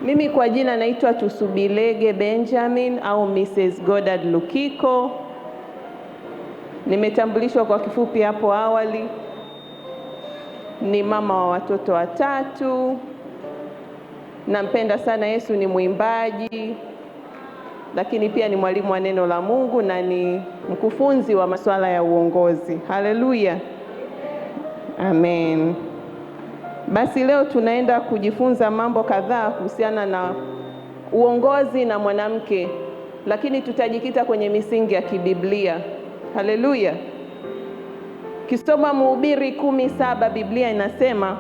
Mimi kwa jina naitwa Tusubilege Benjamin au Mrs. Godard Lukiko. Nimetambulishwa kwa kifupi hapo awali. Ni mama wa watoto 3. Nampenda sana Yesu, ni mwimbaji, lakini pia ni mwalimu wa neno la Mungu na ni mkufunzi wa masuala ya uongozi. Haleluya. Amen. Basi leo tunaenda kujifunza mambo kadhaa kuhusiana na uongozi na mwanamke, lakini tutajikita kwenye misingi ya kibiblia. Haleluya. Kisoma Mhubiri 10:7, Biblia inasema,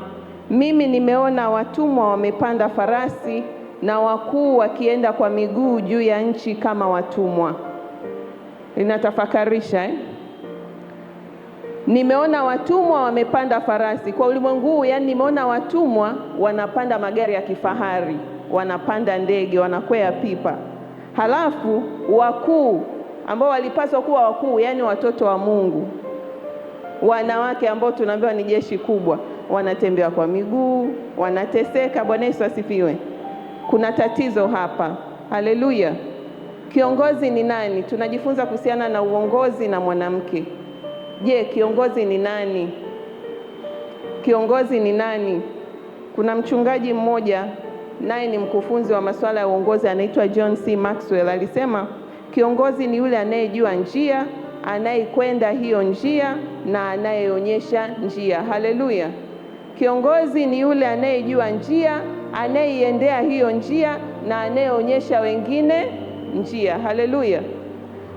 mimi nimeona watumwa wamepanda farasi na wakuu wakienda kwa miguu juu ya nchi kama watumwa. Linatafakarisha Nimeona watumwa wamepanda farasi. Kwa ulimwengu huu, yani nimeona watumwa wanapanda magari ya kifahari, wanapanda ndege, wanakwea pipa. Halafu wakuu ambao walipaswa kuwa wakuu, yani watoto wa Mungu, wanawake ambao tunaambiwa ni jeshi kubwa, wanatembea kwa miguu, wanateseka. Bwana Yesu asifiwe. Kuna tatizo hapa. Haleluya. Kiongozi ni nani? Tunajifunza kuhusiana na uongozi na mwanamke. Je, kiongozi ni nani? Kiongozi ni nani? Kuna mchungaji mmoja, naye ni mkufunzi wa masuala ya uongozi, anaitwa John C. Maxwell. Alisema kiongozi ni yule anayejua njia, anayekwenda hiyo njia na anayeonyesha njia. Haleluya. Kiongozi ni yule anayejua njia, anayeiendea hiyo njia na anayeonyesha wengine njia. Haleluya.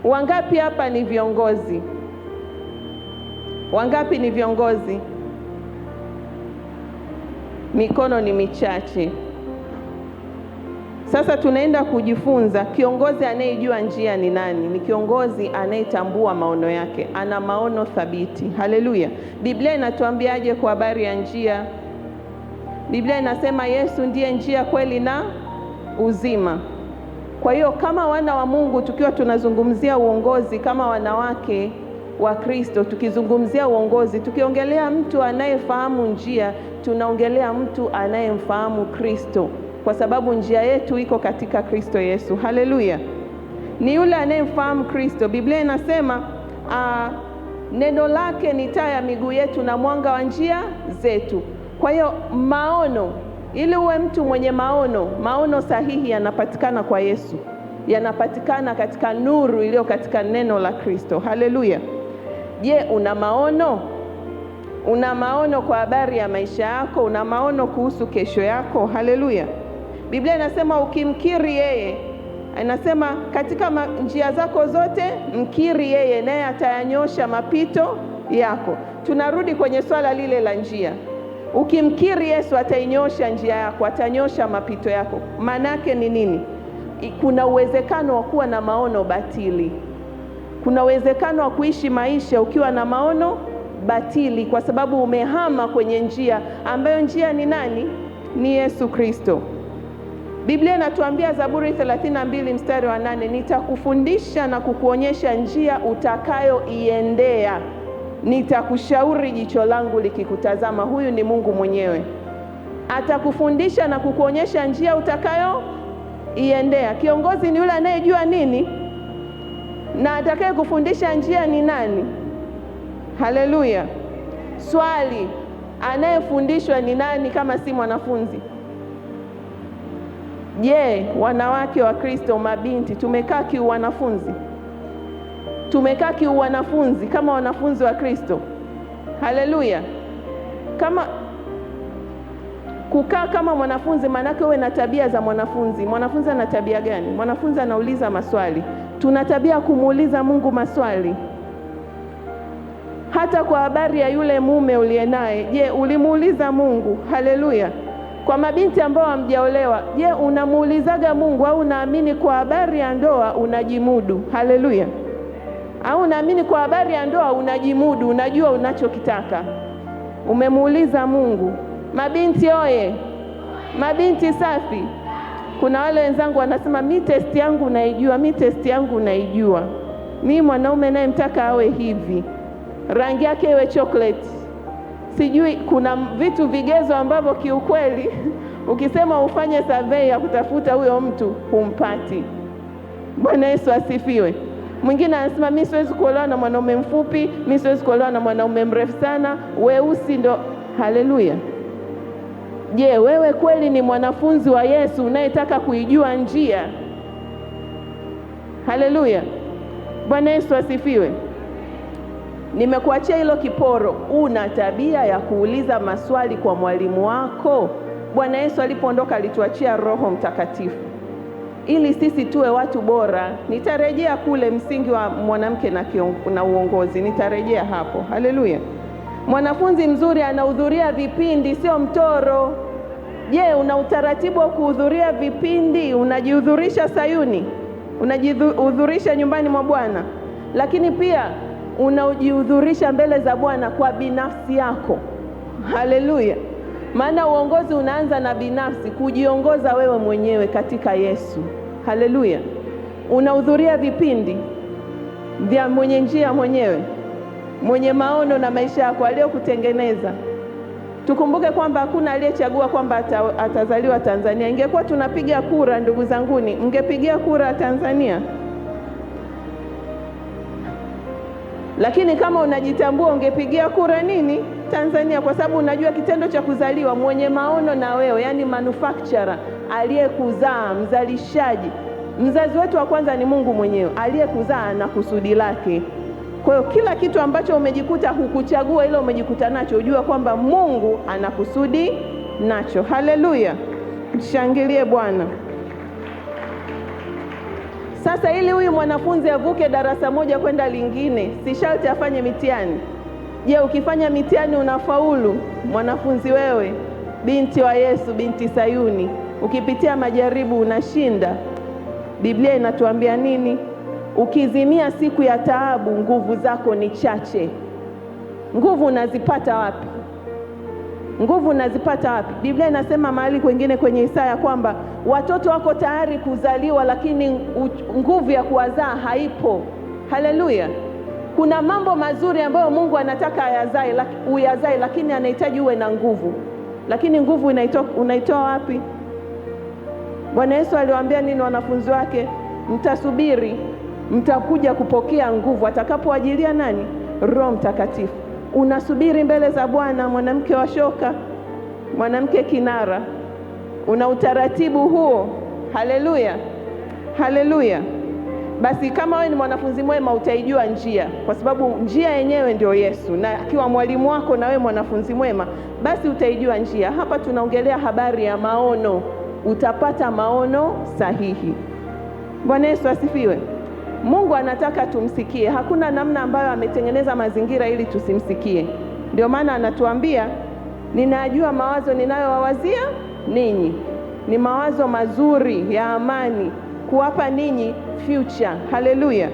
Wangapi hapa ni viongozi? Wangapi ni viongozi? Mikono ni michache. Sasa tunaenda kujifunza kiongozi anayejua njia ni nani. Ni kiongozi anayetambua maono yake, ana maono thabiti. Haleluya. Biblia inatuambiaje kwa habari ya njia? Biblia inasema Yesu ndiye njia, kweli na uzima. Kwa hiyo kama wana wa Mungu, tukiwa tunazungumzia uongozi kama wanawake wa Kristo, tukizungumzia uongozi, tukiongelea mtu anayefahamu njia, tunaongelea mtu anayemfahamu Kristo, kwa sababu njia yetu iko katika Kristo Yesu. Haleluya. Ni yule anayemfahamu Kristo. Biblia inasema neno lake ni taa ya miguu yetu na mwanga wa njia zetu. Kwa hiyo maono, ili uwe mtu mwenye maono sahihi yanapatikana kwa Yesu, yanapatikana katika nuru iliyo katika neno la Kristo. Haleluya. Je, una maono? Una maono kwa habari ya maisha yako? Una maono kuhusu kesho yako? Haleluya. Biblia inasema ukimkiri yeye, inasema katika njia zako zote mkiri yeye, naye atayanyosha mapito yako. Tunarudi kwenye swala lile la njia. Ukimkiri Yesu atainyosha njia yako, atanyosha mapito yako. Maana yake ni nini? Kuna uwezekano wa kuwa na maono batili. Kuna uwezekano wa kuishi maisha ukiwa na maono batili, kwa sababu umehama kwenye njia ambayo njia ni nani? Ni Yesu Kristo. Biblia inatuambia Zaburi 32:8, nitakufundisha na kukuonyesha njia utakayoiendea, nitakushauri jicho langu likikutazama. Huyu ni Mungu mwenyewe. Atakufundisha na kukuonyesha njia utakayoiendea. Kiongozi ni yule anayejua nini, na atakaye kufundisha njia ni nani? Haleluya. Swali, anayefundishwa ni nani kama si mwanafunzi? Je, wanawake wa Kristo, mabinti, tumekaa kiuwanafunzi? Tumekaa kiuwanafunzi kama wanafunzi wa Kristo? Haleluya. Kama kukaa kama mwanafunzi, maanake uwe na tabia za mwanafunzi. Mwanafunzi ana tabia gani? Mwanafunzi anauliza maswali. Tuna tabia kumuuliza Mungu maswali. Hata kwa habari ya yule mume uliye naye, je, ulimuuliza Mungu? Haleluya. Kwa mabinti ambao hamjaolewa, je, unamuulizaga Mungu, au unaamini kwa habari ya ndoa unajimudu? Haleluya. Au unaamini kwa habari ya ndoa unajimudu, unajua unachokitaka? Umemuuliza Mungu? Mabinti oye! Mabinti safi. Kuna wale wenzangu wanasema mi test yangu naijua, mi test yangu naijua. Mi mwanaume naye mtaka awe hivi, rangi yake iwe chocolate. Sijui, kuna vitu vigezo ambavyo kiukweli Ukisema ufanye survey ya kutafuta huyo mtu, humpati. Bwana Yesu asifiwe. Mwingine anasema mimi siwezi kuolewa na mwanaume mfupi, mimi siwezi kuolewa na mwanaume mrefu sana, weusi ndo. Haleluya. Je, wewe kweli ni mwanafunzi wa Yesu unayetaka kuijua njia? Haleluya. Bwana Yesu asifiwe. Nimekuachia hilo kiporo. Una tabia ya kuuliza maswali kwa mwalimu wako? Bwana Yesu alipoondoka alituachia Roho Mtakatifu ili sisi tuwe watu bora. Nitarejea kule msingi wa mwanamke na uongozi. Nitarejea hapo. Haleluya. Mwanafunzi mzuri anahudhuria vipindi, sio mtoro. Je, una utaratibu wa kuhudhuria vipindi? Unajihudhurisha Sayuni? Unajihudhurisha nyumbani mwa Bwana? Lakini pia unajihudhurisha mbele za Bwana kwa binafsi yako. Haleluya. Maana uongozi unaanza na binafsi, kujiongoza wewe mwenyewe katika Yesu. Haleluya. Unahudhuria vipindi vya mwenye njia mwenyewe, mwenye maono na maisha yako aliyokutengeneza. Tukumbuke kwamba hakuna aliyechagua kwamba atazaliwa Tanzania. Ingekuwa tunapiga kura, ndugu zanguni, mngepigia kura Tanzania? Lakini kama unajitambua, ungepigia kura nini? Tanzania, kwa sababu unajua kitendo cha kuzaliwa mwenye maono na wewe, yani manufacturer, aliyekuzaa, mzalishaji. Mzazi wetu wa kwanza ni Mungu mwenyewe, aliyekuzaa na kusudi lake. Kwa hiyo kila kitu ambacho umejikuta hukuchagua, ile umejikuta nacho, ujua kwamba Mungu ana kusudi nacho. Haleluya. Mshangilie Bwana. Sasa ili huyu mwanafunzi avuke darasa moja kwenda lingine, si sharti afanye mitihani. Je, ukifanya mitihani unafaulu? Mwanafunzi wewe, binti wa Yesu, binti Sayuni, ukipitia majaribu unashinda. Biblia inatuambia nini? Ukizimia siku ya taabu, nguvu zako ni chache. Nguvu unazipata wapi? Nguvu unazipata wapi? Biblia inasema mahali kwingine kwenye Isaya kwamba watoto wako tayari kuzaliwa, lakini nguvu ya kuwazaa haipo. Haleluya. Kuna mambo mazuri ambayo Mungu anataka uyazae, lakini anahitaji uwe na nguvu. Lakini nguvu unaitoa wapi? Bwana Yesu aliwaambia nini wanafunzi wake? Mtasubiri, mtakuja kupokea nguvu atakapoajilia nani? Roho Mtakatifu. Unasubiri mbele za Bwana, mwanamke wa shoka, mwanamke kinara. Una utaratibu huo? Haleluya. Haleluya. Basi kama wewe ni mwanafunzi mwema, utaijua njia, kwa sababu njia yenyewe ndio Yesu, na akiwa mwalimu wako na wewe mwanafunzi mwema, basi utaijua njia. Hapa tunaongelea habari ya maono. Utapata maono sahihi. Bwana Yesu asifiwe. Mungu anataka tumsikie. Hakuna namna ambayo ametengeneza mazingira ili tusimsikie. Ndio maana anatuambia, ninajua mawazo ninayowawazia ninyi ni mawazo mazuri ya amani, kuwapa ninyi future. Haleluya.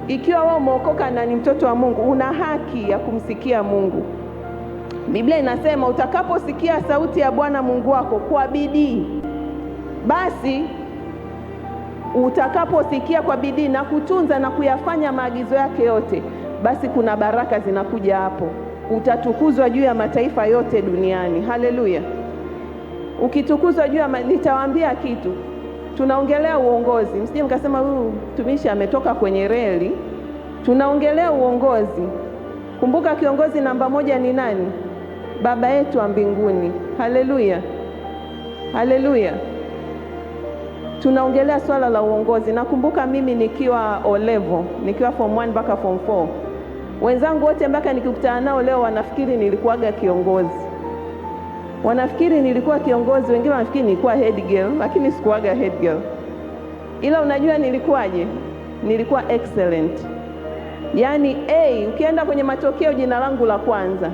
Ikiwa wewe umeokoka na ni mtoto wa Mungu, una haki ya kumsikia Mungu. Biblia inasema utakaposikia sauti ya Bwana Mungu wako kwa bidii, basi utakaposikia kwa bidii na kutunza na kuyafanya maagizo yake yote, basi kuna baraka zinakuja hapo. Utatukuzwa juu ya mataifa yote duniani. Haleluya. Ukitukuzwa juu ya nitawaambia kitu. Tunaongelea uongozi. Msije mkasema huyu mtumishi ametoka kwenye reli. Tunaongelea uongozi. Kumbuka kiongozi namba moja ni nani? Baba yetu wa mbinguni. Haleluya. Haleluya. Tunaongelea swala la uongozi. Nakumbuka mimi nikiwa O-level, nikiwa form 1 mpaka form 4. Wenzangu wote mpaka nikikutana nao leo wanafikiri nilikuwaga kiongozi. Wanafikiri nilikuwa kiongozi, wengine wanafikiri nilikuwa head girl, lakini sikuwaga head girl. Ila unajua nilikuwaje? Nilikuwa excellent. Yaani ukienda kwenye matokeo jina langu la kwanza.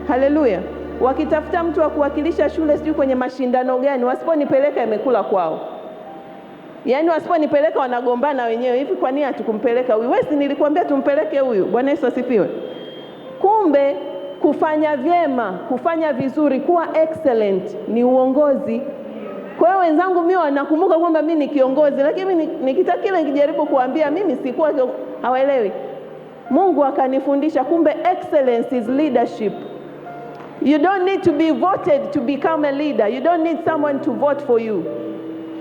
Haleluya. Wakitafuta mtu wa kuwakilisha shule sijui kwenye mashindano gani, wasiponipeleka imekula kwao. Yaani wasiponipeleka wanagombana wenyewe, hivi kwa nini hatukumpeleka huyu? Wewe si nilikwambia tumpeleke huyu? Bwana Yesu asifiwe. Kumbe kufanya vyema, kufanya vizuri, kuwa excellent ni uongozi. Kwa hiyo wenzangu, mimi wanakumbuka kwamba mimi ni kiongozi, lakini mimi nikitaka nikijaribu kuambia mimi sikuwa, hawaelewi. Mungu akanifundisha kumbe excellence is leadership. You don't need to be voted to become a leader. You don't need someone to vote for you.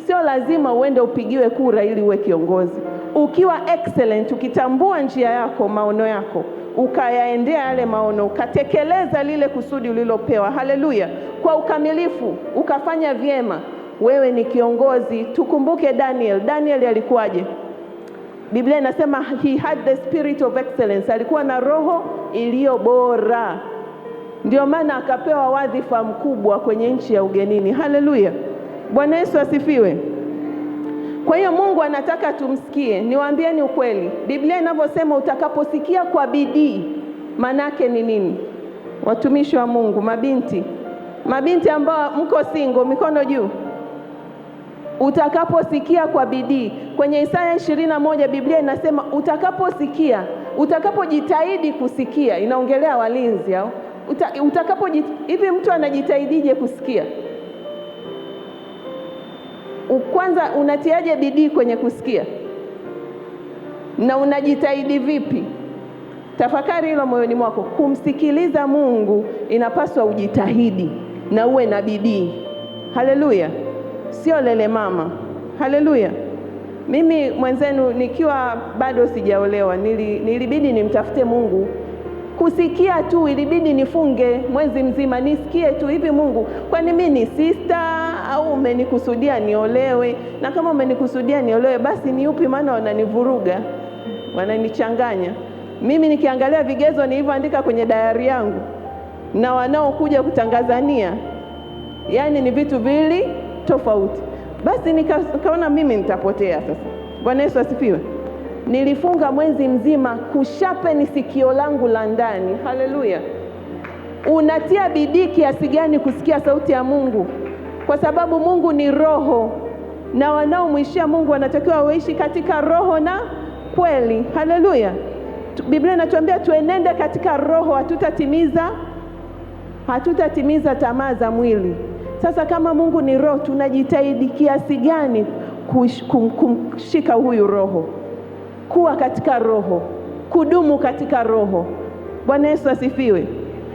Sio lazima uende upigiwe kura ili uwe kiongozi. Ukiwa excellent, ukitambua njia yako, maono yako, ukayaendea yale maono, ukatekeleza lile kusudi ulilopewa, haleluya, kwa ukamilifu, ukafanya vyema, wewe ni kiongozi. Tukumbuke Daniel alikuwaje? Biblia inasema he had the spirit of excellence. Alikuwa na roho iliyo bora. Ndio maana akapewa wadhifa mkubwa kwenye nchi ya ugenini. Haleluya. Bwana Yesu asifiwe. Kwa hiyo Mungu anataka tumsikie. Niwaambieni ukweli. Biblia inavyosema utakaposikia kwa bidii, manake ni nini? Watumishi wa Mungu, mabinti ambao mko single, mikono juu. Utakaposikia kwa bidii. Kwenye Isaya 21 Biblia inasema utakaposikia, utakapojitahidi kusikia. Inaongelea walinzi au hivi mtu anajitahidije kusikia? Kwanza unatiaje bidii kwenye kusikia? Na unajitahidi vipi? Tafakari hilo moyoni mwako. Kumsikiliza Mungu inapaswa ujitahidi na uwe na bidii. Haleluya. Sio lele mama. Haleluya. Mimi mwenzenu nikiwa bado sijaolewa, nilibidi nimtafute Mungu. Kusikia tu ilibidi nifunge mwezi mzima nisikie tu, hivi Mungu, kwani mimi ni sister au umenikusudia niolewe? Na kama umenikusudia niolewe, basi ni upi? Maana wananivuruga, wananichanganya. Mimi nikiangalia vigezo nilivyoandika kwenye diary yangu na wanaokuja kutangazania, yani ni vitu vili tofauti. Basi nikaona mimi nitapotea sasa. Bwana Yesu asifiwe. Nilifunga mwezi mzima kushape sikio langu la ndani. Haleluya. Unatia bidii kiasi gani kusikia sauti ya Mungu? Kwa sababu Mungu ni roho, na wanaomwishia Mungu wanatakiwa waishi katika roho na kweli. Haleluya. Biblia inatuambia tuenende katika roho, hatutatimiza tamaa za mwili. Sasa kama Mungu ni roho, tunajitahidi kiasi gani kumshika huyu roho, kuwa katika roho, kudumu katika roho. Bwana Yesu asifiwe.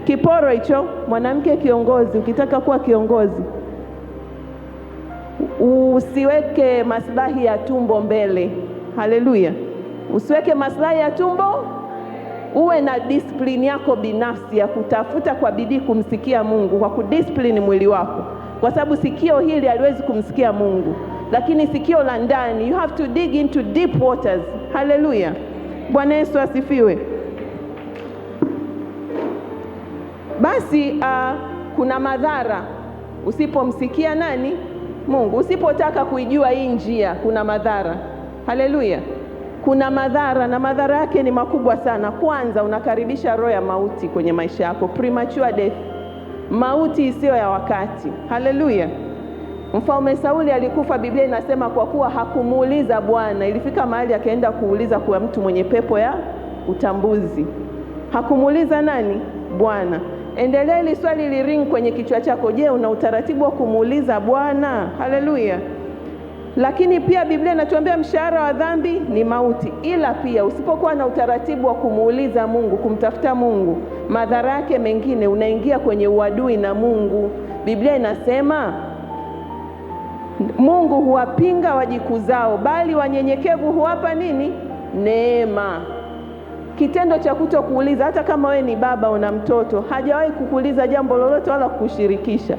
Kiporo hicho, mwanamke kiongozi, ukitaka kuwa kiongozi, usiweke maslahi ya tumbo mbele. Haleluya. Usiweke maslahi ya tumbo, uwe na discipline yako binafsi ya kutafuta kwa bidii kumsikia Mungu, kwa kudiscipline mwili wako. Kwa sababu sikio hili haliwezi kumsikia Mungu, lakini sikio la ndani, you have to dig into deep waters. Haleluya. Bwana Yesu asifiwe. Basi kuna madhara usipomsikia nani? Mungu. Usipotaka kuijua hii njia, kuna madhara. Haleluya. Kuna madhara, na madhara yake ni makubwa sana. Kwanza, unakaribisha roho ya mauti kwenye maisha yako, premature death, mauti isiyo ya wakati. Haleluya. Mfalme Sauli alikufa, Biblia inasema kwa kuwa hakumuuliza Bwana. Ilifika mahali akaenda kuuliza kwa mtu mwenye pepo ya utambuzi. Hakumuuliza nani? Bwana. Endelea ili swali liring kwenye kichwa chako. Je, una utaratibu wa kumuuliza Bwana? Haleluya. Lakini pia Biblia inatuambia mshahara wa dhambi ni mauti. Ila pia usipokuwa na utaratibu wa kumuuliza Mungu, kumtafuta Mungu, madhara yake mengine, unaingia kwenye uadui na Mungu. Biblia inasema Mungu huwapinga wajikuzao, bali wanyenyekevu huwapa nini? Neema. Kitendo cha kutokuuliza, hata kama we ni baba una mtoto, hajawahi kukuuliza jambo lolote wala kukushirikisha.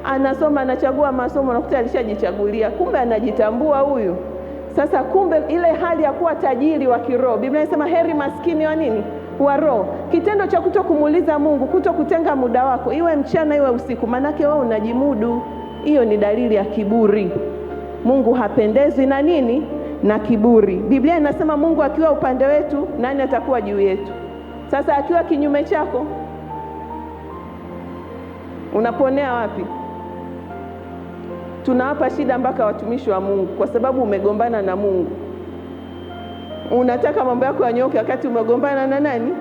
Anasoma, anachagua masomo, nakuta alishajichagulia, kumbe anajitambua huyu. Sasa kumbe ile hali ya kuwa tajiri wa kiroho, Biblia inasema heri maskini wa nini? Wa roho. Kitendo cha kutokumuuliza Mungu, kutokutenga muda wako, iwe mchana iwe usiku, manake wewe unajimudu. Hiyo ni dalili ya kiburi. Mungu hapendezwi na nini? Na kiburi. Biblia inasema Mungu akiwa upande wetu, nani atakuwa juu yetu? Sasa akiwa kinyume chako, unaponea wapi? Tunawapa shida mpaka watumishi wa Mungu kwa sababu umegombana na Mungu. Unataka mambo yako yanyoke wakati umegombana na nani?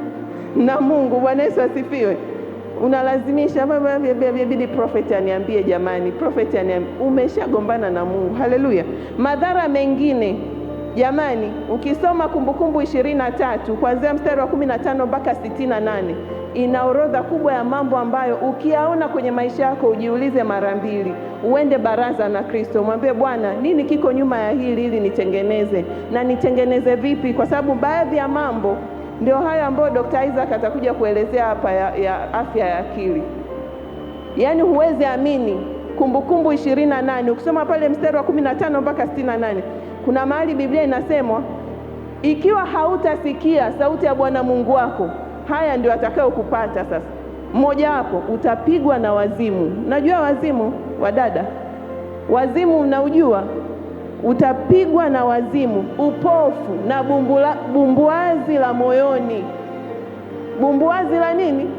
Na Mungu. Bwana Yesu asifiwe. Unalazimisha bidi prophet aniambie, jamani, prophet aniambie. Umeshagombana na Mungu. Haleluya. Madhara mengine, jamani, ukisoma Kumbukumbu 23 kuanzia mstari wa 15 mpaka 68, ina orodha kubwa ya mambo ambayo ukiyaona kwenye maisha yako ujiulize mara mbili. Uende baraza na Kristo, mwambie Bwana, nini kiko nyuma ya hili ili nitengeneze, na nitengeneze vipi? Kwa sababu baadhi ya mambo ndio hayo ambayo Dr. Isaac atakuja kuelezea hapa ya afya ya akili. Yaani huwezi amini, Kumbukumbu 28 ukisoma pale mstari wa 15 mpaka 68, kuna mahali Biblia inasemwa ikiwa hautasikia sauti ya Bwana Mungu wako, haya ndio atakao kupata sasa. Mmoja wapo, utapigwa na wazimu. Najua wazimu, wadada, wazimu mnaujua. Utapigwa na wazimu, upofu na bumbuazi la moyoni. Bumbuazi la nini?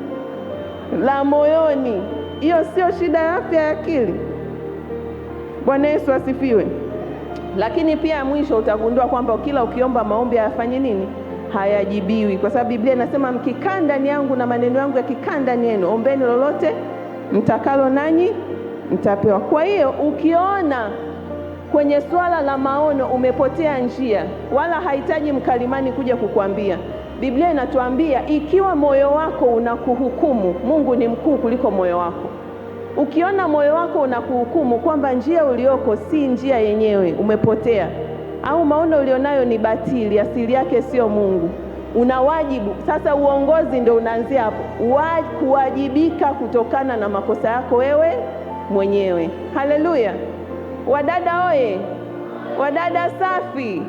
La moyoni. Hiyo sio shida ya afya ya akili. Bwana Yesu asifiwe. Lakini pia mwisho utagundua kwamba kila ukiomba maombi hayafanye nini? Hayajibiwi. Kwa sababu Biblia inasema mkikaa ndani yangu na maneno yangu yakikaa ndani yenu, ombeni lolote mtakalo nanyi mtapewa. Kwa hiyo ukiona kwenye swala la maono umepotea njia, wala hahitaji mkalimani kuja kukwambia. Biblia inatuambia ikiwa moyo wako unakuhukumu, Mungu ni mkuu kuliko moyo wako. Ukiona moyo wako unakuhukumu kwamba njia ulioko si njia yenyewe, umepotea, au maono ulionayo ni batili, asili yake sio Mungu, una wajibu sasa. Uongozi ndio unaanzia hapo, kuwajibika kutokana na makosa yako wewe mwenyewe. Haleluya. Wadada oye, wadada safi.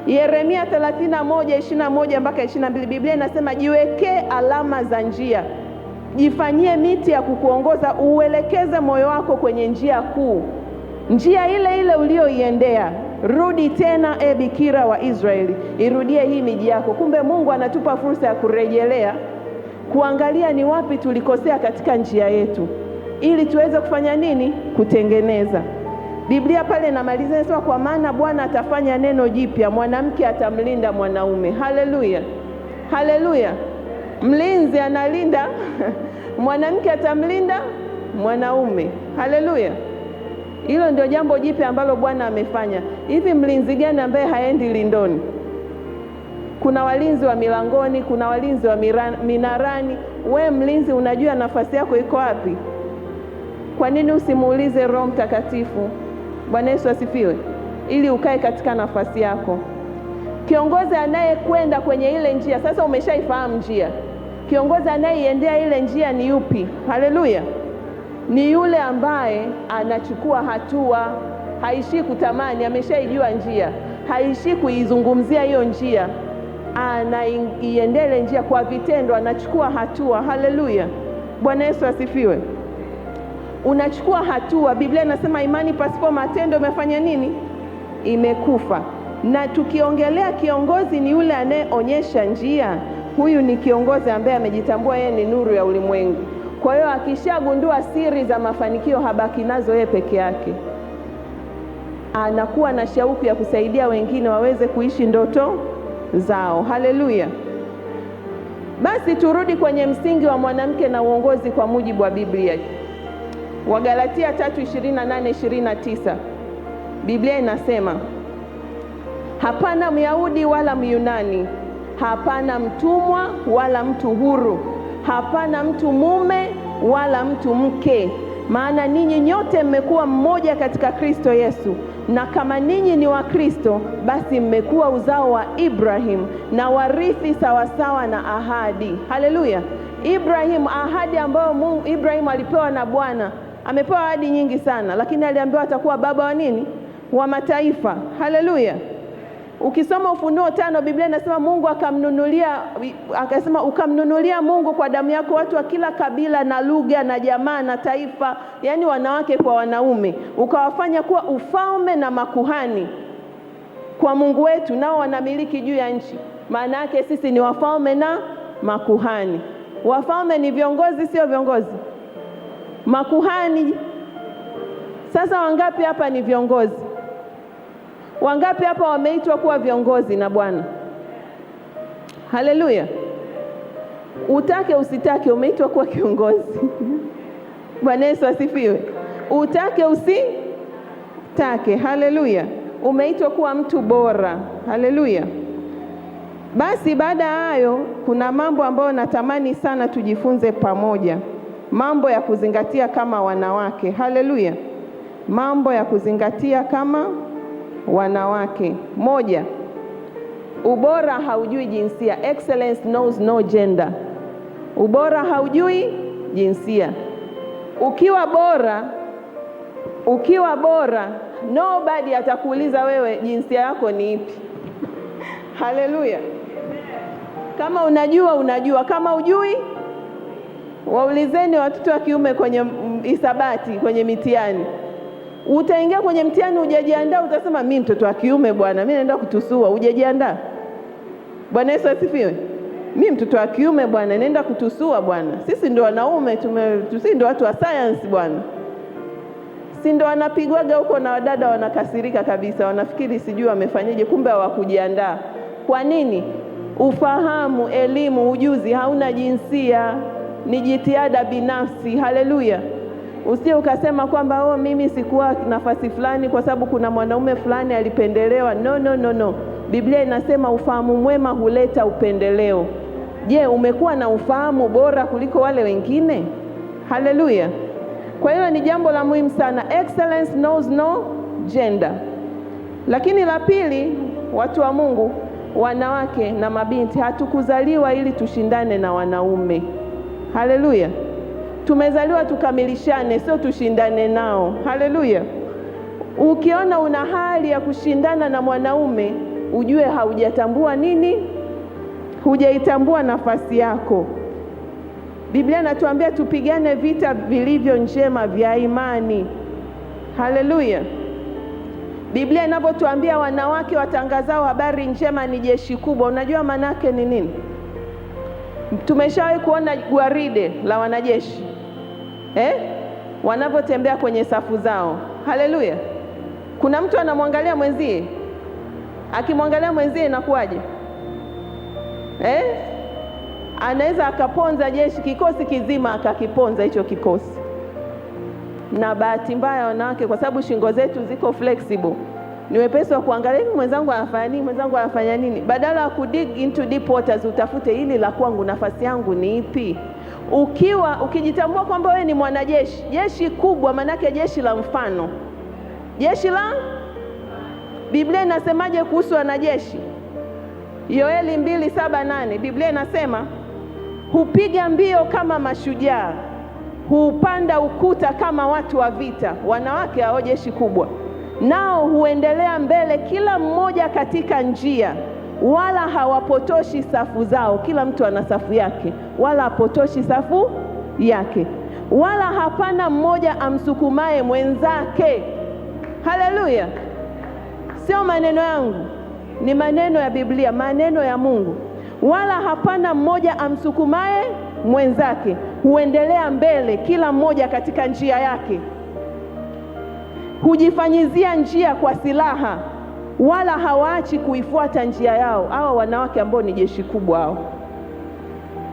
Yeremia 31:21 mpaka 22, Biblia inasema jiwekee alama za njia, jifanyie miti ya kukuongoza, uelekeze moyo wako kwenye njia kuu, njia ile ile ulioiendea. Rudi tena, e Bikira wa Israeli, irudie hii miji yako. Kumbe Mungu anatupa fursa ya kurejelea, kuangalia ni wapi tulikosea katika njia yetu, ili tuweze kufanya nini? Kutengeneza. Biblia pale inamaliza inasema, kwa maana Bwana atafanya neno jipya, mwanamke atamlinda mwanaume. Haleluya, haleluya. Mlinzi analinda mwanamke atamlinda mwanaume. Haleluya. Hilo ndio jambo jipya ambalo Bwana amefanya. Hivi mlinzi gani ambaye haendi lindoni? Kuna walinzi wa milangoni, kuna walinzi wa minarani. We mlinzi unajua nafasi yako iko wapi? Kwa nini usimuulize Roho Mtakatifu? Bwana Yesu asifiwe. Ili ukae katika nafasi yako. Kiongozi anayekwenda kwenye ile njia, sasa umeshaifahamu njia. Kiongozi anayeiendea ile njia ni yupi? Haleluya. Ni yule ambaye anachukua hatua, haishi kutamani, ameshaijua njia, haishi kuizungumzia hiyo njia, anaiendele njia kwa vitendo, anachukua hatua. Haleluya. Bwana Yesu asifiwe. Unachukua hatua. Biblia inasema imani pasipo matendo imefanya nini? Imekufa. Na tukiongelea kiongozi ni yule anayeonyesha njia. Huyu ni kiongozi ambaye amejitambua yeye ni nuru ya ulimwengu. Kwa hiyo akishagundua siri za mafanikio habaki nazo yeye peke yake, anakuwa na shauku ya kusaidia wengine waweze kuishi ndoto zao. Haleluya. Basi turudi kwenye msingi wa mwanamke na uongozi kwa mujibu wa Biblia. Wagalatia 3:28-29, Biblia inasema, hapana Myahudi wala Myunani, hapana mtumwa wala mtu huru, hapana mtu mume wala mtu mke, maana ninyi nyote mmekuwa mmoja katika Kristo Yesu, na kama ninyi ni wa Kristo, basi mmekuwa uzao wa Ibrahim na warithi sawasawa na ahadi. Haleluya. Ibrahim, ahadi ambayo Ibrahim alipewa na Bwana. Amepewa ahadi nyingi sana, lakini aliambiwa atakuwa baba wa nini? Wa mataifa. Haleluya. Ukisoma Ufunuo 5, Biblia inasema Mungu akasema ukamnunulia Mungu kwa damu yako watu wa kila kabila na lugha na jamaa na taifa, yani wanawake kwa wanaume, ukawafanya kuwa ufalme na makuhani kwa Mungu wetu, nao wanamiliki juu ya nchi. Maana yake sisi ni wafalme na makuhani. Wafalme ni viongozi, sio viongozi? Makuhani. Sasa wangapi hapa ni viongozi? Wangapi hapa wameitwa kuwa viongozi na Bwana? Haleluya. Utake usitake umeitwa kuwa kiongozi. Bwana Yesu asifiwe. Utake usitake, haleluya, umeitwa kuwa mtu bora. Haleluya. Basi baada ya hayo kuna mambo ambayo natamani sana tujifunze pamoja. Mambo ya kuzingatia kama wanawake. Haleluya. Mambo ya kuzingatia kama wanawake. Moja, ubora haujui jinsia. Excellence knows no gender. Ubora haujui jinsia. Ukiwa bora, nobody atakuuliza wewe jinsia yako ni ipi. Haleluya. Kama unajua. Kama hujui, waulizeni watoto wa kiume kwenye hisabati, kwenye mitihani. Utaingia kwenye mtihani hujajiandaa, utasema mimi mtoto wa kiume bwana, mimi naenda kutusua. Hujajiandaa. Bwana Yesu asifiwe. Mimi mtoto wa kiume bwana, naenda kutusua bwana. Sisi ndio wanaume, sisi ndio watu wa science bwana. Si ndio wanapigwaga huko na wadada wanakasirika kabisa, wanafikiri sijui wamefanyaje, kumbe hawakujiandaa. Kwa nini? Ufahamu, elimu, ujuzi hauna jinsia, ni jitihada binafsi. Haleluya. Usije ukasema kwamba mimi sikuwa nafasi fulani kwa sababu kuna mwanaume fulani alipendelewa. No. Biblia inasema ufahamu mwema huleta upendeleo. Je, umekuwa na ufahamu bora kuliko wale wengine? Haleluya. Kwa hiyo ni jambo la muhimu sana. Excellence knows no gender. Lakini la pili, watu wa Mungu, wanawake na mabinti, hatukuzaliwa ili tushindane na wanaume. Haleluya. Tumezaliwa tukamilishane, sio tushindane nao. Haleluya. Ukiona una hali ya kushindana na mwanaume, ujue haujatambua nini? Hujaitambua nafasi yako. Biblia inatuambia tupigane vita vilivyo njema vya imani. Haleluya. Biblia inapotuambia wanawake watangazao habari njema ni jeshi kubwa, unajua maana yake ni nini? Tumeshawahi kuona gwaride la wanajeshi wanapotembea kwenye safu zao. Haleluya. Kuna mtu anamwangalia mwenzie, akimwangalia mwenzie inakuwaje? Anaweza akaponza jeshi, kikosi kizima akakiponza hicho kikosi. Na bahati mbaya wanawake, kwa sababu shingo zetu ziko flexible, ni wepesi wa kuangalia hivi mwenzangu anafanya nini, badala ya kudig into deep waters utafute hili la kwangu, nafasi yangu ni ipi. Ukijitambua kwamba wewe ni mwanajeshi, jeshi kubwa, manake jeshi la mfano. Biblia inasemaje kuhusu wanajeshi? Yoeli 2:7-8. Biblia inasema hupiga mbio kama mashujaa, huupanda ukuta kama watu wa vita. Wanawake hao jeshi kubwa. Nao huendelea mbele kila mmoja katika njia, wala hawapotoshi safu zao. Kila mtu ana safu yake, wala hapotoshi safu yake. Wala hapana mmoja amsukumaye mwenzake. Haleluya. Sio maneno yangu, ni maneno ya Biblia, maneno ya Mungu. Wala hapana mmoja amsukumaye mwenzake, huendelea mbele kila mmoja katika njia yake. Hujifanyizia njia kwa silaha, wala hawaachi kuifuata njia yao. Hawa wanawake ambao ni jeshi kubwa hao.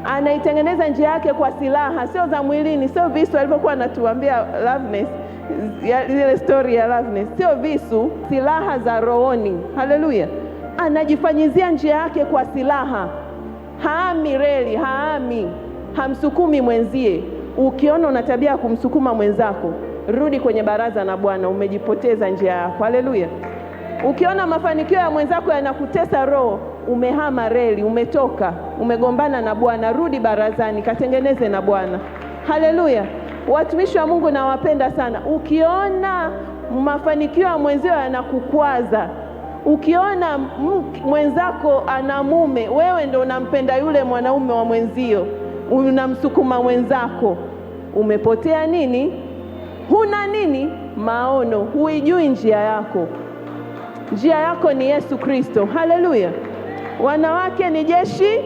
Anaitengeneza njia yake kwa silaha, sio za mwilini, sio visu alivyokuwa anatuambia Loveness, ile story ya Loveness. Sio visu, silaha za rohoni. Haleluya. Anajifanyizia njia yake kwa silaha. Haami reli, hamsukumi mwenzie. Ukiona una tabia ya kumsukuma mwenzako, rudi kwenye baraza na Bwana, umejipoteza njia yako. Haleluya. Ukiona mafanikio ya mwenzako yanakutesa roho, umehama reli, umetoka, umegombana na Bwana, rudi barazani, katengeneze na Bwana. Haleluya. Watumishi wa Mungu nawapenda sana. Ukiona mafanikio ya mwenzio yanakukwaza, ukiona mwenzako ana mume, wewe ndio unampenda yule mwanaume wa mwenzio, unamsukuma mwenzako, umepotea nini? Huna nini? Maono. Huijui njia yako. Njia yako ni Yesu Kristo. Haleluya. Wanawake ni jeshi.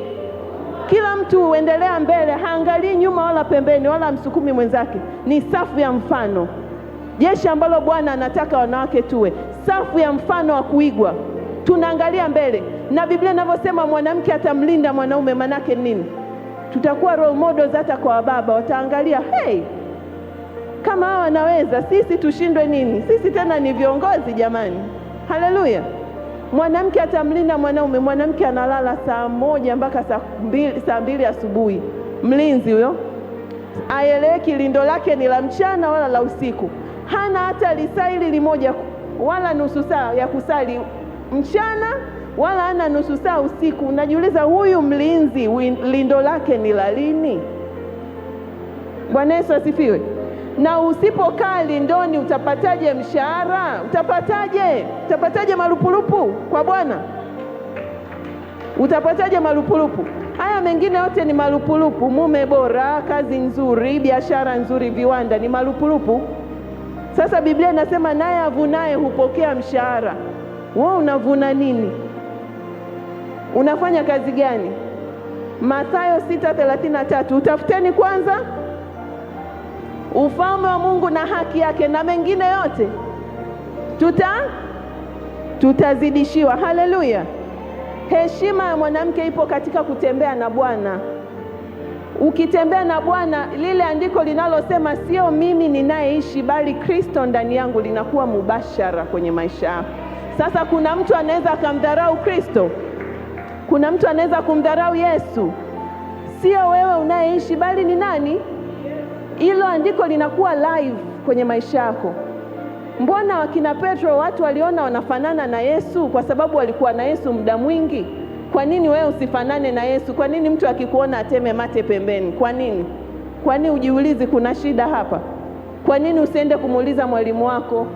Kila mtu huendelea mbele, haangalii nyuma wala pembeni wala msukumi mwenzake. Ni safu ya mfano. Jeshi ambalo Bwana anataka wanawake tuwe, safu ya mfano wa kuigwa. Tunaangalia mbele. Na Biblia inavyosema mwanamke atamlinda mwanaume, manake nini? Tutakuwa role models hata kwa baba, wataangalia, kama hawa wanaweza, sisi tushindwe nini? Sisi tena ni viongozi jamani. Haleluya. Mwanamke atamlinda mwanaume. Mwanamke analala saa 1 mpaka saa 2 asubuhi. Mlinzi huyo aeleweki, lindo lake ni la mchana wala la usiku. Hana hata lisaili limoja wala nusu saa ya kusali mchana, wala hana nusu saa usiku. Unajiuliza, huyu mlinzi lindo lake ni la lini? Bwana Yesu asifiwe. Na usipokaa lindoni utapataje mshahara? Utapataje marupurupu kwa Bwana? Utapataje marupurupu? Haya mengine yote ni marupurupu. Mume bora, kazi nzuri, biashara nzuri, viwanda ni marupurupu. Sasa Biblia inasema naye avunaye hupokea mshahara. Wewe unavuna nini? Unafanya kazi gani? Mathayo 6:33, utafuteni kwanza ufalme wa Mungu na haki yake, na mengine yote tutazidishiwa. Haleluya. Heshima ya mwanamke ipo katika kutembea na Bwana. Ukitembea na Bwana, lile andiko linalosema sio mimi ninayeishi bali Kristo ndani yangu linakuwa mubashara kwenye maisha yako. Sasa kuna mtu anaweza kumdharau Kristo? Kuna mtu anaweza kumdharau Yesu? Sio wewe unayeishi bali ni nani? Hilo andiko linakuwa live kwenye maisha yako. Mbona wakina Petro watu waliona wanafanana na Yesu kwa sababu walikuwa na Yesu muda mwingi? Kwa nini wewe usifanane na Yesu? Kwa nini mtu akikuona ateme mate pembeni? Kwa nini? Kwa nini ujiulizi kuna shida hapa? Kwa nini usiende kumuuliza mwalimu wako?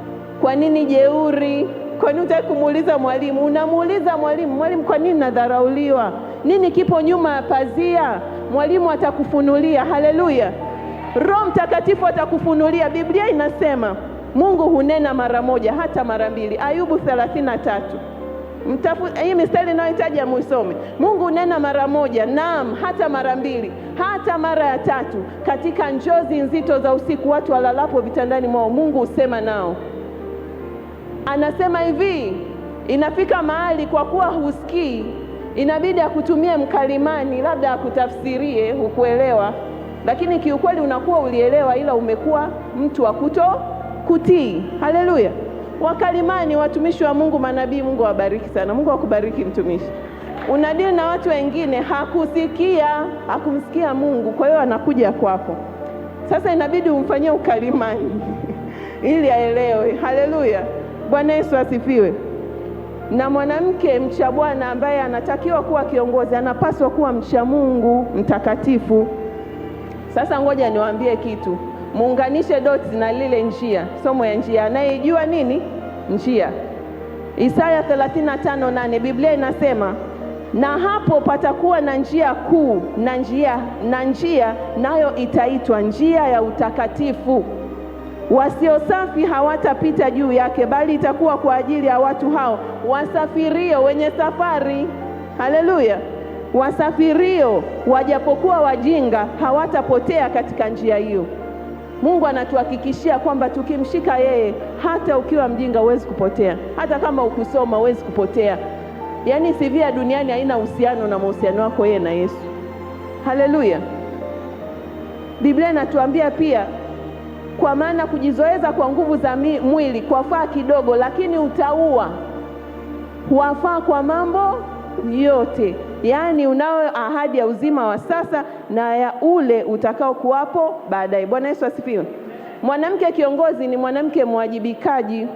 Kwa nini jeuri? Kwa nini utaki kumuuliza mwalimu? Unamuuliza mwalimu, kwa nini nadharauliwa? Nini kipo nyuma ya pazia? Mwalimu atakufunulia. Haleluya. Roho Mtakatifu atakufunulia. Biblia inasema Mungu hunena mara moja hata mara mbili. Ayubu 33. Hii mistari inayohitaji muisome. Mungu hunena mara moja, naam, hata mara mbili, hata mara ya tatu. Katika njozi nzito za usiku, watu walalapo vitandani mwao, Mungu husema nao. Anasema hivi, inafika mahali kwa kuwa husikii, inabidi akutumie mkalimani, labda akutafsirie, ukuelewa. Lakini kiukweli unakuwa ulielewa, ila umekuwa mtu wa kutii. Haleluya. Wakalimani, watumishi wa Mungu, manabii, Mungu awabariki sana. Mungu akubariki mtumishi. Unadili na watu wengine, hakumsikia Mungu, kwa hiyo anakuja kwako. Sasa inabidi umfanyie ukalimani ili aelewe. Haleluya. Bwana Yesu asifiwe. Na mwanamke mcha Bwana ambaye anatakiwa kuwa kiongozi anapaswa kuwa mcha Mungu, mtakatifu. Sasa ngoja niwaambie kitu. Muunganishe dots na lile njia. Somo ya njia. Anayejua nini? Njia. Isaya 35:8 Biblia inasema, na hapo patakuwa na njia kuu, na njia nayo itaitwa njia ya utakatifu. Wasio safi hawatapita juu yake, bali itakuwa kwa ajili ya watu hao wasafirio, wenye safari. Haleluya. Wasafirio, wajapokuwa wajinga, hawatapotea katika njia hiyo. Mungu anatuhakikishia kwamba tukimshika yeye, hata ukiwa mjinga huwezi kupotea. Hata kama ukusoma huwezi kupotea. Yaani CV ya duniani haina uhusiano na mahusiano wako yeye na Yesu. Haleluya. Biblia inatuambia pia, kwa maana kujizoeza kwa nguvu za mwili kwafaa kidogo, lakini utaua huwafaa kwa mambo yote. Yaani unao ahadi ya uzima wa sasa na ya ule utakao kuwapo baadaye. Bwana Yesu asifiwe. Mwanamke kiongozi ni mwanamke mwajibikaji.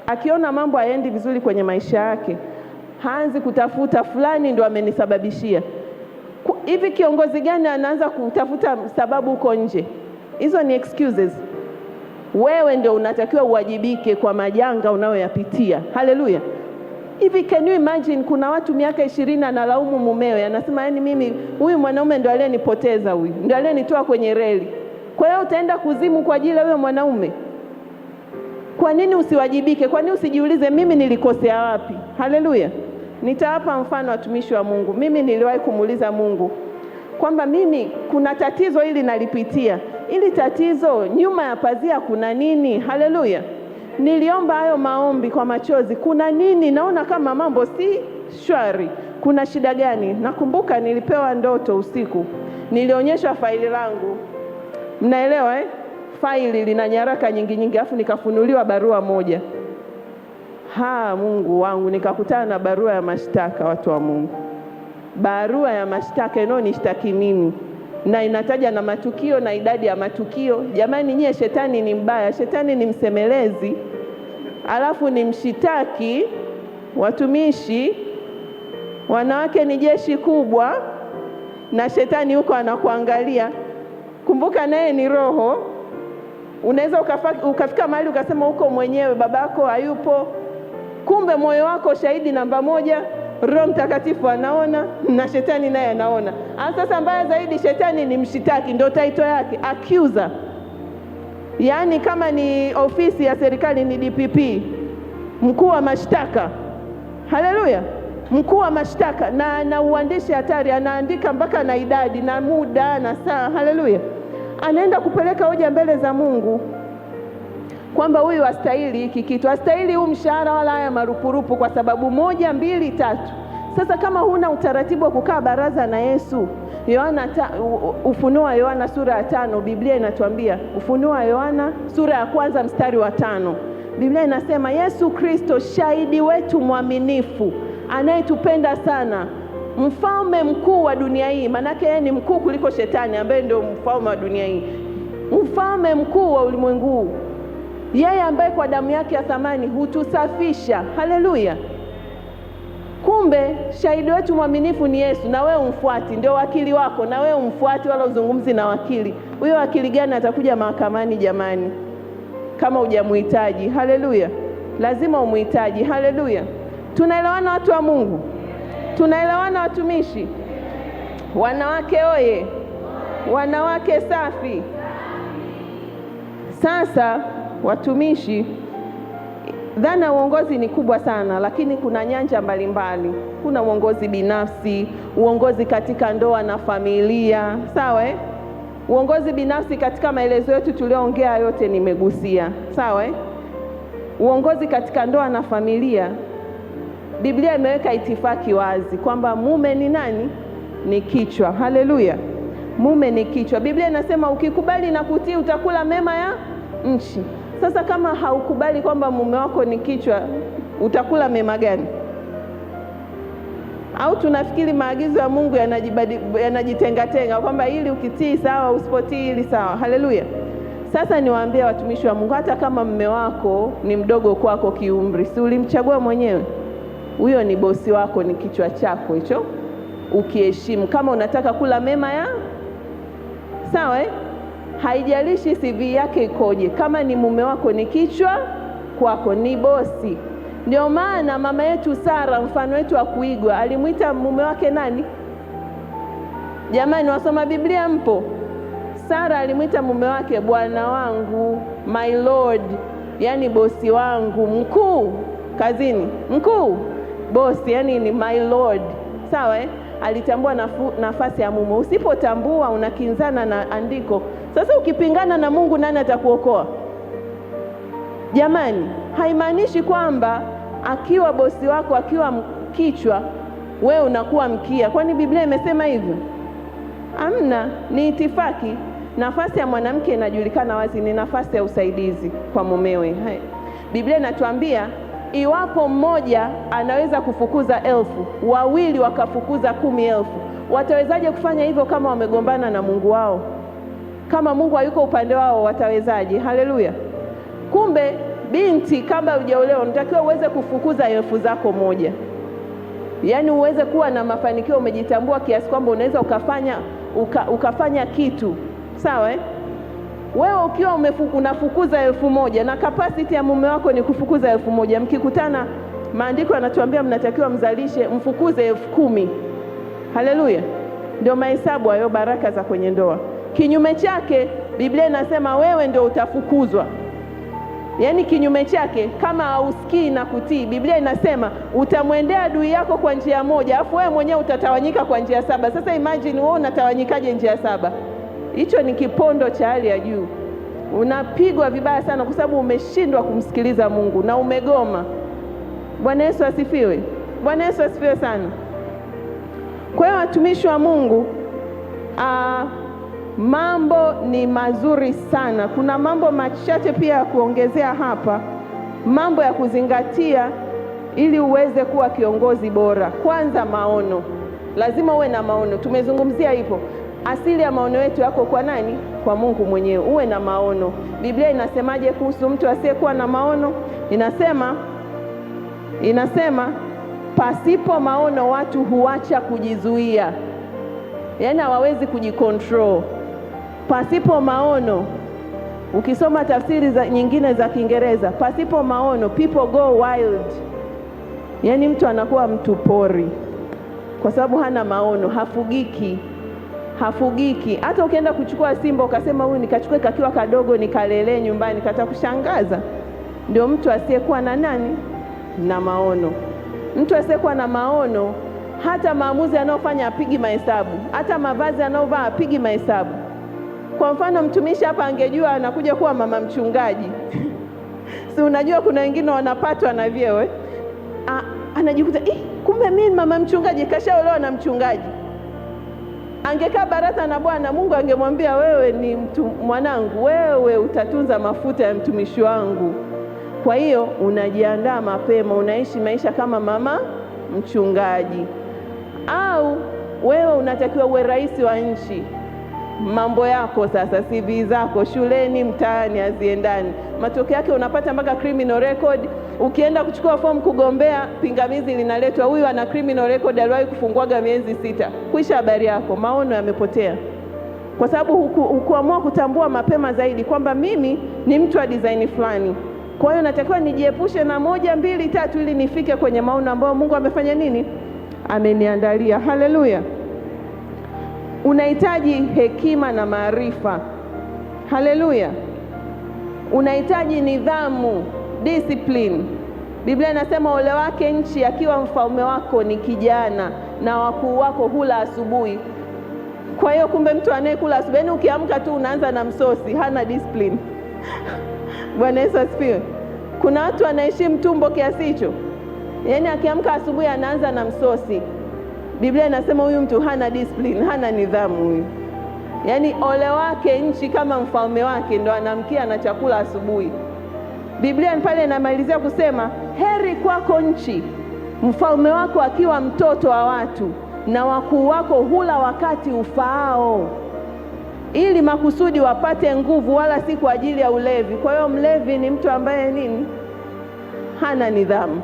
Akiona mambo hayaendi vizuri kwenye maisha yake, haanzi kutafuta fulani ndo amenisababishia. Hivi kiongozi gani anaanza kutafuta sababu huko nje? Hizo ni excuses. Wewe ndio unatakiwa uwajibike kwa majanga unayoyapitia. Haleluya. Hivi can you imagine, kuna watu miaka 20 analaumu mumewe, anasema yani mimi huyu mwanaume ndo aliyenipoteza, huyu ndo aliyenitoa kwenye reli. Kwa hiyo utaenda kuzimu kwa ajili ya huyo mwanaume? Kwa nini usiwajibike? Kwa nini usijiulize mimi nilikosea wapi? Haleluya. Nitawapa mfano watumishi wa Mungu. Mimi niliwahi kumuuliza Mungu kwamba mimi kuna tatizo hili nalipitia. Ili tatizo nyuma ya pazia kuna nini? Haleluya. Niliomba hayo maombi kwa machozi. Kuna nini? Naona kama mambo si shwari. Kuna shida gani? Nakumbuka nilipewa ndoto usiku. Nilionyeshwa faili langu. Mnaelewa Faili lina nyaraka nyingi, afu nikafunuliwa barua moja. Mungu wangu, nikakutana na barua ya mashtaka. Watu wa Mungu, barua ya mashtaka inayonishtaki mimi, na inataja na matukio na idadi ya matukio. Jamani nyie, shetani ni mbaya, shetani ni msemelezi, alafu ni mshitaki. Watumishi, wanawake ni jeshi kubwa, na shetani huko anakuangalia. Kumbuka naye ni roho. Unaweza ukafika mahali ukasema uko mwenyewe, babako hayupo, kumbe moyo wako shahidi namba moja. Roho Mtakatifu anaona na shetani naye anaona. Sasa mbaya zaidi, shetani ni mshitaki, ndio title yake, accuser. Yaani kama ni ofisi ya serikali ni DPP, mkuu wa mashtaka. Haleluya, mkuu wa mashtaka, na uandishi hatari, anaandika mpaka na idadi na muda na saa. Haleluya, anaenda kupeleka hoja mbele za Mungu kwamba huyu hastahili hiki kitu, hastahili huu mshahara wala haya marupurupu kwa sababu 1, 2, 3. Sasa kama huna utaratibu wa kukaa baraza na Yesu, Ufunuo wa Yohana sura ya 5, Biblia inatuambia, Ufunuo wa Yohana sura ya 1 mstari wa 5, Biblia inasema Yesu Kristo shahidi wetu mwaminifu, anayetupenda sana, mfalme mkuu wa dunia hii. Manake yeye ni mkuu kuliko shetani ambaye ndio mfalme wa dunia hii, mfalme mkuu wa ulimwengu, yeye ambaye kwa damu yake ya thamani hutusafisha. Haleluya. Kumbe shahidi wetu mwaminifu ni Yesu, na wewe umfuati, ndio wakili wako, na wewe umfuati, wala uzungumzi na wakili. Huyo wakili gani atakuja mahakamani jamani kama hujamuhitaji? Haleluya, lazima umuhitaji. Haleluya. Tunaelewana watu wa Mungu? Tunaelewana watumishi? Wanawake oye, wanawake safi. Sasa watumishi, dhana ya uongozi ni kubwa sana, lakini kuna nyanja mbalimbali. Kuna uongozi binafsi, uongozi katika ndoa na familia, sawa Uongozi binafsi katika maelezo yetu tulioongea yote nimegusia, sawa Uongozi katika ndoa na familia, Biblia imeweka itifaki wazi kwamba mume ni nani? Ni kichwa. Haleluya. Mume ni kichwa. Biblia inasema ukikubali na kutii utakula mema ya nchi. Sasa kama haukubali kwamba mume wako ni kichwa, utakula mema gani? Au tunafikiri maagizo ya Mungu yanajitenga kwamba ili ukitii sawa, usipotii ili sawa? Haleluya. Sasa niwaambie watumishi wa Mungu, hata kama mume wako ni mdogo kwako kiumri, si ulimchagua mwenyewe? Huyo ni bosi wako, ni kichwa chako hicho. Ukiheshimu, kama unataka kula mema ya sawa haijalishi CV yake ikoje, kama ni mume wako ni kichwa kwako, ni bosi. Ndio maana mama yetu Sara, mfano wetu wa kuigwa, alimuita mume wake nani? Jamani, wasoma Biblia mpo? Sara alimuita mume wake bwana wangu, my lord, yani bosi wangu, mkuu kazini, mkuu, bosi, yani ni my lord. Sawa Alitambua nafasi ya mume. Usipotambua unakinzana na andiko. Sasa ukipingana na Mungu, nani atakuokoa? Jamani, haimaanishi kwamba akiwa bosi wako, akiwa kichwa, wewe unakuwa mkia. Kwani Biblia imesema hivyo? Amna, ni itifaki. Nafasi ya mwanamke inajulikana wazi, ni nafasi ya usaidizi kwa mumewe. Biblia inatuambia iwapo mmoja anaweza kufukuza 1000, wawili wakafukuza 10,000, watawezaje kufanya hivyo kama wamegombana na Mungu wao? Kama Mungu hayuko upande wao, watawezaje? Haleluya. Kumbe binti, kabla hujaolewa unatakiwa uweze kufukuza 1000 zako moja. Yaani uweze kuwa na mafanikio, umejitambua kiasi kwamba unaweza ukafanya kitu. Sawa Wewe ukiwa unafukuza 1000 na capacity ya mume wako ni kufukuza 1000, mkikutana, maandiko yanatuambia mnatakiwa mfukuze 10,000. Haleluya. Ndio mahesabu hayo, baraka za kwenye ndoa. Kinyume chake, Biblia inasema wewe ndio utafukuzwa. Yaani kinyume chake, kama hausikii na kutii, Biblia inasema utamwendea adui yako kwa njia moja, afu wewe mwenyewe utatawanyika kwa njia 7. Sasa imagine wewe unatawanyikaje njia 7? Hicho ni kipondo cha hali ya juu. Unapigwa vibaya sana kwa sababu umeshindwa kumsikiliza Mungu na umegoma. Bwana Yesu asifiwe. Bwana Yesu asifiwe sana. Kwa hiyo watumishi wa Mungu, mambo ni mazuri sana. Kuna mambo machache pia ya kuongezea hapa. mambo ya kuzingatia ili uweze kuwa kiongozi bora. Kwanza, maono. Lazima uwe na maono. Tumezungumzia hivyo. Asili ya maono yetu yako kwa nani? Kwa Mungu mwenyewe. Uwe na maono. Biblia inasemaje kuhusu mtu asiyekuwa na maono? Inasema pasipo maono watu huacha kujizuia. Yaani hawawezi kujikontrol. Pasipo maono, ukisoma tafsiri nyingine za Kiingereza, pasipo maono people go wild. Yaani mtu anakuwa mtu pori kwa sababu hana maono, hafugiki. Hata ukienda kuchukua simba ukasema huyu nikachukue kakiwa kadogo nikalelee nyumbani, katakushangaza. Ndio mtu asiyekuwa na nani? Na maono. Mtu asiyekuwa na maono, hata maamuzi anayofanya apigi mahesabu, hata mavazi anayovaa apigi mahesabu. Kwa mfano, mtumishi hapa angejua anakuja kuwa mama mchungaji si unajua kuna wengine wanapatwa na vyeo, anajikuta kumbe mimi mama mchungaji, kashaolewa na mchungaji. Angekaa baraza na Bwana, Mungu angemwambia wewe ni mwanangu, wewe utatunza mafuta ya mtumishi wangu. Kwa hiyo unajiandaa mapema, unaishi maisha kama mama mchungaji. Au wewe unatakiwa uwe rais wa nchi. Mambo yako sasa, CV zako shuleni, mtaani haziendani. Matokeo yake unapata mpaka criminal record. Ukienda kuchukua fomu kugombea, pingamizi linaletwa, huyu ana criminal record, aliwahi kufungwaga miezi 6. Kuisha habari yako, maono yamepotea. Kwa sababu hukuamua kutambua mapema zaidi kwamba mimi ni mtu wa design fulani. Kwa hiyo natakiwa nijiepushe na 1, 2, 3 ili nifike kwenye maono ambayo Mungu amefanya nini? Ameniandalia. Haleluya. Unahitaji hekima na maarifa. Haleluya. Unahitaji nidhamu, discipline. Biblia inasema ole wake nchi akiwa mfalme wako ni kijana na wakuu wako hula asubuhi. Kwa hiyo kumbe mtu anayekula asubuhi, yaani ukiamka tu unaanza na msosi, hana discipline. Bwana Yesu asifiwe. Kuna watu wanaheshimu tumbo kiasi hicho. Yaani akiamka asubuhi anaanza na msosi. Biblia inasema huyu mtu hana discipline, hana nidhamu huyu. Yaani ole wake nchi kama mfalme wake ndo anamkia na chakula asubuhi. Biblia pale inamalizia kusema heri kwako nchi, mfalme wako akiwa mtoto wa watu na wakuu wako hula wakati ufaao, ili makusudi wapate nguvu, wala si kwa ajili ya ulevi. Kwa hiyo mlevi ni mtu ambaye nini? Hana nidhamu.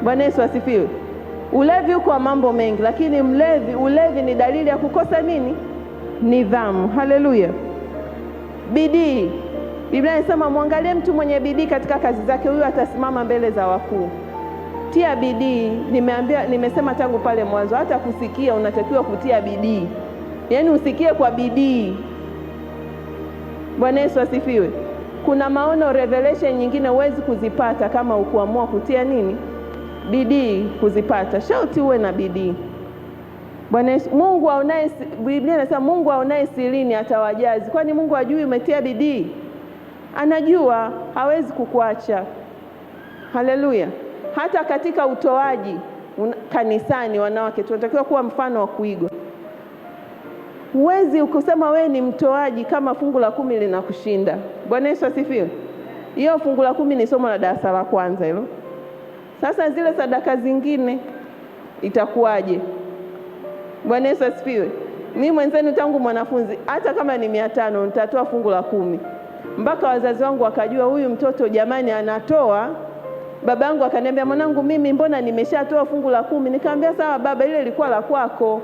Bwana Yesu asifiwe. Ulevi uko mambo mengi, lakini ulevi ni dalili ya kukosa nini? Nidhamu. Haleluya. Bidii. Biblia inasema muangalie mtu mwenye bidii katika kazi zake, huyu atasimama mbele za wakuu. Tia bidii. Nimesema tangu pale mwanzo, hata kusikia unatakiwa kutia bidii. Yaani usikie kwa bidii. Bwana Yesu asifiwe. Kuna maono, revelation nyingine huwezi kuzipata kama ukuamua kutia nini? Bidii kuzipata. Shauti uwe na bidii. Bwana Yesu, Biblia inasema Mungu aonaye sirini atawajazi. Kwani Mungu ajui umetia bidii? Anajua, hawezi kukuacha. Haleluya. Hata katika utoaji kanisani, wanawake tunatakiwa kuwa mfano wa kuigwa. Huwezi ukisema wewe ni mtoaji kama fungu la 10 linakushinda. Bwana Yesu asifiwe. Hiyo fungu la 10 ni somo la darasa la kwanza hilo. Sasa zile sadaka zingine itakuwaje? Bwana Yesu asifiwe. Mimi mwenzenu tangu mwanafunzi, hata kama ni 500 nitatoa fungu la 10. Mpaka wazazi wangu wakajua huyu mtoto jamani anatoa. Babangu akaniambia, mwanangu mimi mbona nimeshatoa fungu la 10? Nikamwambia sawa baba, ile ilikuwa la kwako.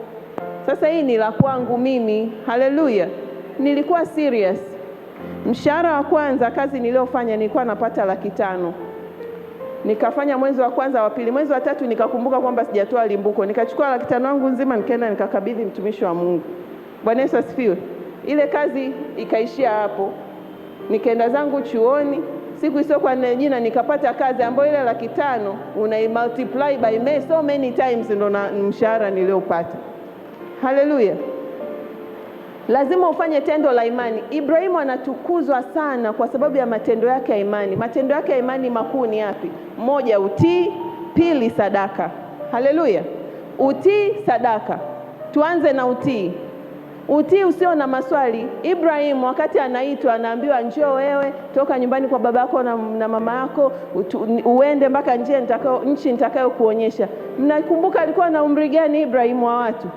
Sasa hii ni la kwangu mimi. Haleluya. Nilikuwa serious. Mshahara wa kwanza kazi niliyofanya nilikuwa napata 500,000. Nikafanya mwezi wa kwanza, wa pili, mwezi wa tatu nikakumbuka kwamba sijatoa limbuko. Nikachukua 500,000 wangu nzima nikaenda nikakabidhi mtumishi wa Mungu. Bwana Yesu asifiwe. Ile kazi ikaishia hapo. Nikaenda zangu chuoni, siku hiyo kwa jina nikapata kazi ambayo ile 500,000 unai-multiply by so many times ndo na mshahara niliopata. Haleluya. Lazima ufanye tendo la imani. Ibrahimu anatukuzwa sana kwa sababu ya matendo yake ya imani. Matendo yake ya imani makuu ni yapi? 1, utii; 2, sadaka. Haleluya. Utii, sadaka. Tuanze na utii. Utii usio na maswali. Ibrahim wakati anaitwa anaambiwa njoo wewe, toka nyumbani kwa babako na mama yako, uende mpaka nchi nitakayo kuonyesha. Mnakumbuka alikuwa na umri gani Ibrahim wa watu?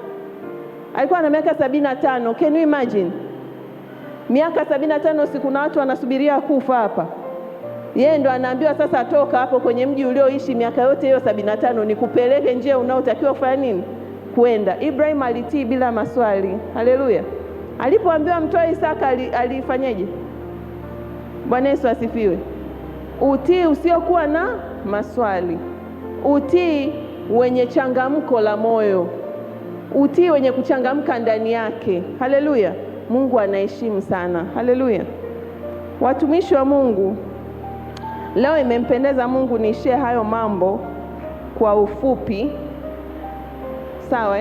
Alikuwa na miaka 75. Can you imagine? Miaka 75, si kuna watu wanasubiria kufa hapa. Yeye ndo anaambiwa sasa toka hapo kwenye mji ulioishi miaka yote hiyo 75, nikupeleke njia unaotakiwa kufanya nini? Kwenda. Ibrahim alitii bila maswali. Haleluya. Alipoambiwa mtoe Isaka alifanyaje? Bwana Yesu asifiwe. Utii usiokuwa na maswali. Utii wenye changamko la moyo. Utii wenye kuchangamka ndani yake. Haleluya. Mungu anaheshimu sana. Haleluya. Watumishi wa Mungu, leo imempendeza Mungu nishie hayo mambo kwa ufupi. Sawa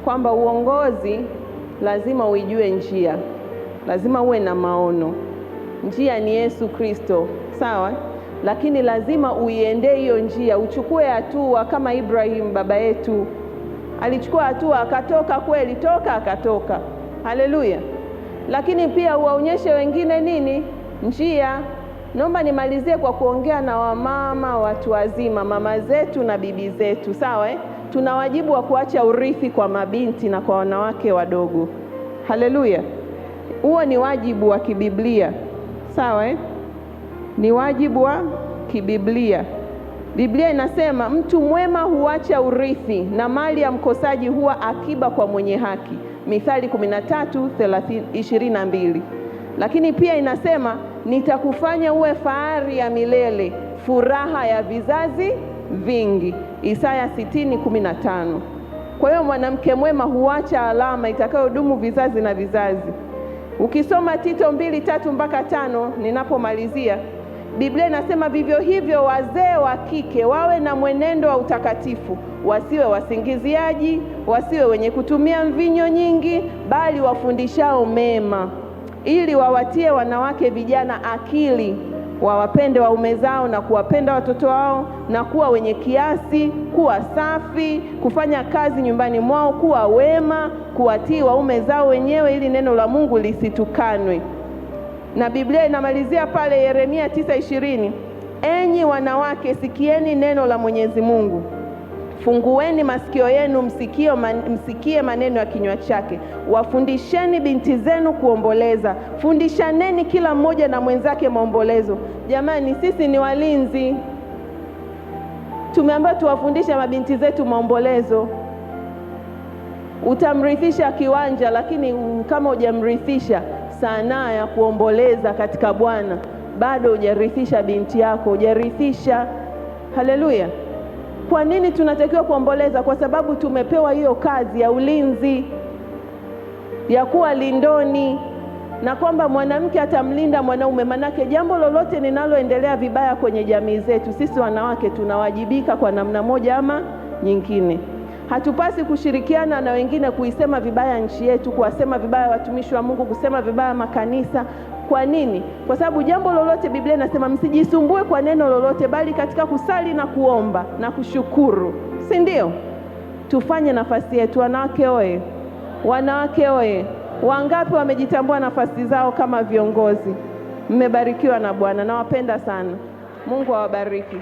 kwamba uongozi lazima uijue njia. Lazima uwe na maono. Njia ni Yesu Kristo. Sawa? Lakini lazima uiendee hiyo njia, uchukue hatua kama Ibrahim baba yetu. Alichukua hatua akatoka kweli, akatoka. Haleluya. Lakini pia uwaonyeshe wengine nini? Njia. Naomba nimalizie kwa kuongea na wamama, watu wazima, mama zetu na bibi zetu. Sawa Tuna wajibu wa kuacha urithi kwa mabinti na kwa wanawake wadogo. Haleluya. Huo ni wajibu wa kibiblia. Sawa Ni wajibu wa kibiblia. Biblia inasema mtu mwema huacha urithi na mali ya mkosaji huwa akiba kwa mwenye haki. Mithali 13:22. Lakini pia inasema nitakufanya uwe fahari ya milele, furaha ya vizazi vingi. Isaya 60:15. Kwa hiyo mwanamke mwema huacha alama itakayodumu vizazi na vizazi. Ukisoma Tito 2:3-5 ninapomalizia, Biblia inasema vivyo hivyo wazee wa kike wawe na mwenendo wa utakatifu, wasiwe wasingiziaji, wasiwe wenye kutumia mvinyo nyingi, bali wafundishao mema, ili wawatie wanawake vijana akili, wawapende waume zao na kuwapenda watoto wao, na kuwa wenye kiasi, kuwa safi, kufanya kazi nyumbani mwao, kuwa wema, kuwatii waume zao wenyewe, ili neno la Mungu lisitukanwe. Na Biblia inamalizia pale Yeremia 9:20, enyi wanawake sikieni neno la Mwenyezi Mungu, fungueni masikio yenu msikie maneno ya kinywa chake. Wafundisheni binti zenu kuomboleza, fundishaneni kila mmoja na mwenzake maombolezo. Jamani, sisi ni walinzi. Tumeambiwa tuwafundishe mabinti zetu maombolezo. Utamrithisha kiwanja, lakini kama hujamrithisha sanaa ya kuomboleza katika Bwana, bado hujarithisha binti yako, hujarithisha. Haleluya. Kwa nini tunatakiwa kuomboleza? Kwa sababu tumepewa hiyo kazi ya ulinzi, ya kuwa lindoni, na kwamba mwanamke atamlinda mwanaume. Manake jambo lolote linaloendelea vibaya kwenye jamii zetu, sisi wanawake tunawajibika kwa namna moja ama nyingine. Hatupasi kushirikiana na wengine kuisema vibaya nchi yetu, kuwasema vibaya watumishi wa Mungu, kusema vibaya makanisa. Kwa nini? Kwa sababu jambo lolote Biblia inasema msijisumbue kwa neno lolote, bali katika kusali na kuomba na kushukuru. Si ndio? Tufanye nafasi yetu. Wanawake oye! Wanawake oye! Wangapi wamejitambua nafasi zao kama viongozi? Mmebarikiwa na Bwana. Nawapenda sana. Mungu awabariki.